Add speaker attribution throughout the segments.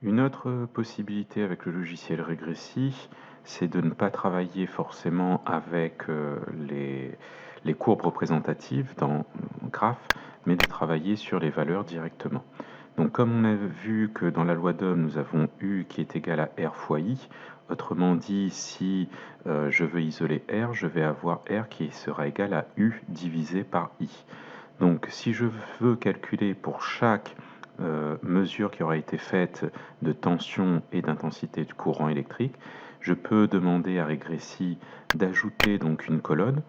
Speaker 1: Une autre possibilité avec le logiciel Regressi, c'est de ne pas travailler forcément avec les courbes représentatives dans Graph, mais de travailler sur les valeurs directement. Donc comme on a vu que dans la loi d'Ohm, nous avons U qui est égal à R fois I, autrement dit, si je veux isoler R, je vais avoir R qui sera égal à U divisé par I. Donc si je veux calculer pour chaque mesure qui aura été faite de tension et d'intensité du courant électrique, je peux demander à Regressi d'ajouter donc une colonne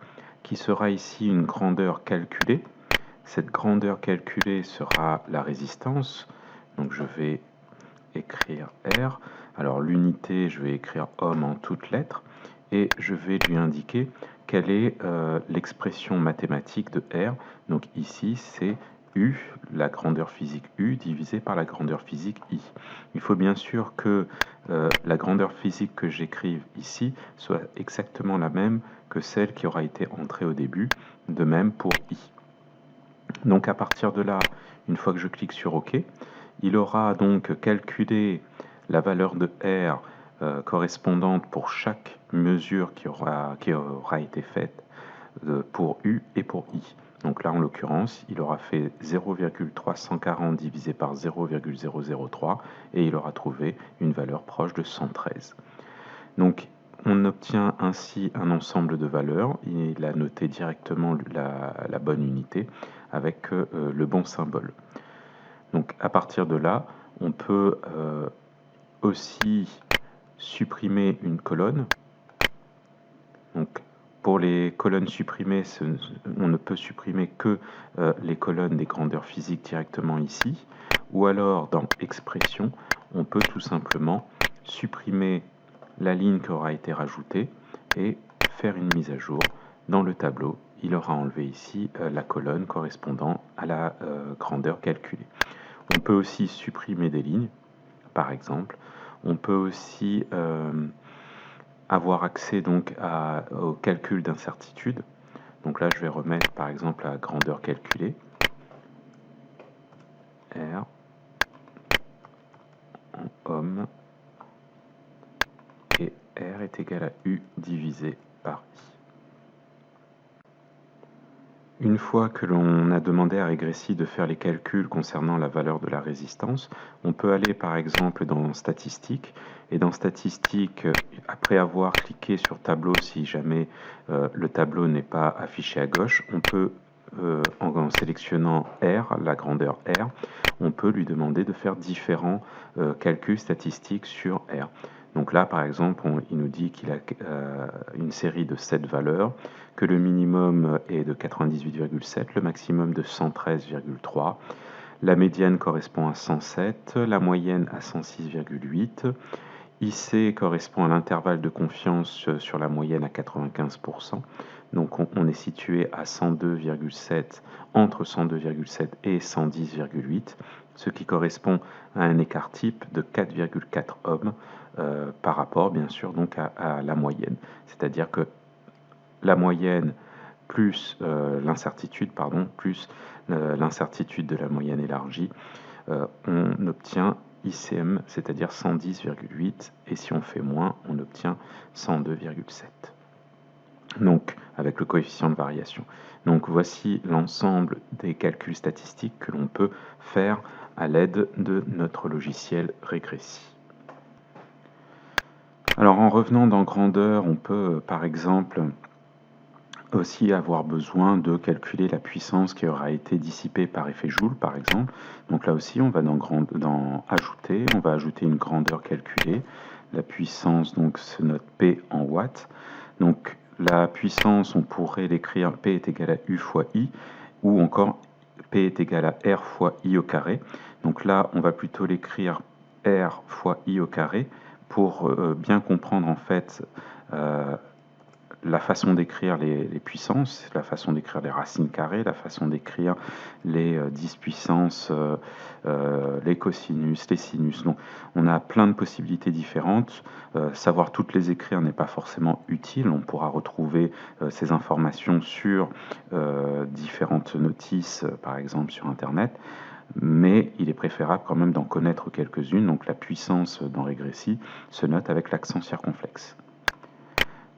Speaker 1: qui sera ici une grandeur calculée. Cette grandeur calculée sera la résistance, donc je vais écrire R. Alors l'unité, je vais écrire ohm en toutes lettres, et je vais lui indiquer quelle est l'expression mathématique de R. Donc ici, c'est U, la grandeur physique U, divisée par la grandeur physique I. Il faut bien sûr que la grandeur physique que j'écrive ici soit exactement la même que celle qui aura été entrée au début, de même pour I. Donc à partir de là, une fois que je clique sur OK, il aura donc calculé la valeur de R correspondante pour chaque mesure qui aura été faite pour U et pour I. Donc là, en l'occurrence, il aura fait 0,340 divisé par 0,003 et il aura trouvé une valeur proche de 113. Donc on obtient ainsi un ensemble de valeurs. Il a noté directement la bonne unité avec le bon symbole. Donc à partir de là, on peut aussi supprimer une colonne. Donc pour les colonnes supprimées, on ne peut supprimer que les colonnes des grandeurs physiques directement ici. Ou alors dans expression, on peut tout simplement supprimer la ligne qui aura été rajoutée et faire une mise à jour. Dans le tableau, il aura enlevé ici la colonne correspondant à la grandeur calculée. On peut aussi supprimer des lignes, par exemple. On peut aussi avoir accès donc au calcul d'incertitude. Donc là, je vais remettre par exemple la grandeur calculée, R, en ohm, et R est égal à U divisé par I. Une fois que l'on a demandé à Regressi de faire les calculs concernant la valeur de la résistance, on peut aller par exemple dans Statistiques, et dans Statistiques, après avoir cliqué sur Tableau, si jamais le tableau n'est pas affiché à gauche, on peut, en sélectionnant R, la grandeur R, on peut lui demander de faire différents calculs statistiques sur R. Donc là, par exemple, il nous dit qu'il a une série de 7 valeurs, que le minimum est de 98,7, le maximum de 113,3, la médiane correspond à 107, la moyenne à 106,8, IC correspond à l'intervalle de confiance sur la moyenne à 95%, donc on est situé à 102,7, entre 102,7 et 110,8, ce qui correspond à un écart type de 4,4 ohms par rapport bien sûr donc à la moyenne. C'est-à-dire que la moyenne plus l'incertitude, plus l'incertitude de la moyenne élargie, on obtient ICM, c'est-à-dire 110,8, et si on fait moins, on obtient 102,7. Donc, avec le coefficient de variation. Donc, voici l'ensemble des calculs statistiques que l'on peut faire à l'aide de notre logiciel Regressi. Alors, en revenant dans grandeur, on peut, par exemple, aussi avoir besoin de calculer la puissance qui aura été dissipée par effet Joule, par exemple. Donc là aussi, on va dans Ajouter, on va ajouter une grandeur calculée. La puissance donc se note P en watts. Donc la puissance, on pourrait l'écrire P est égal à U fois I, ou encore P est égal à R fois I au carré. Donc là, on va plutôt l'écrire R fois I au carré pour bien comprendre en fait la façon d'écrire les puissances, la façon d'écrire les racines carrées, la façon d'écrire les 10 puissances, les cosinus, les sinus. Donc, on a plein de possibilités différentes. Savoir toutes les écrire n'est pas forcément utile. On pourra retrouver ces informations sur différentes notices, par exemple sur Internet. mais il est préférable quand même d'en connaître quelques-unes. Donc la puissance dans régressie se note avec l'accent circonflexe.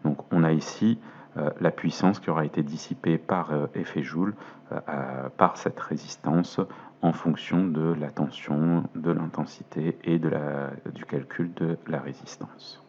Speaker 1: Donc on a ici la puissance qui aura été dissipée par effet Joule par cette résistance en fonction de la tension, de l'intensité et du calcul de la résistance.